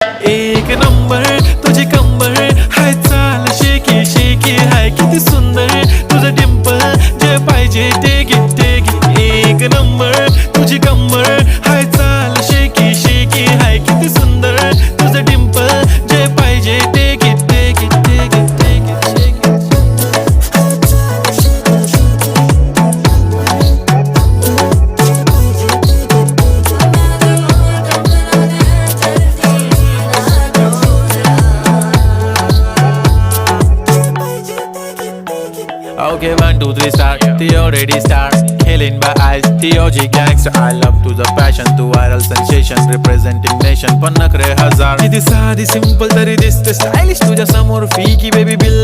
एक नंबर तुझी कंबर हाय, चाल शेकी शेकी हाय, किती सुंदर तुझं डिंपल, जे पाहिजे ते घे ते घे. एक नंबर तुझी कंबर हाय, चाल शेकी शेकी हाय, किती सुंदर तुझं डिंपल, जे पाहिजे ते घे ते घे ते घे ते घे. Okay, 1, 2, 3 start. The already start. Killing by eyes. The OG gangster. I love to the passion, to viral sensation, representing nation. पण नखरे हजार. किती साधी simple तरी दिसते stylish तुझ्या समोर. फीकी baby bill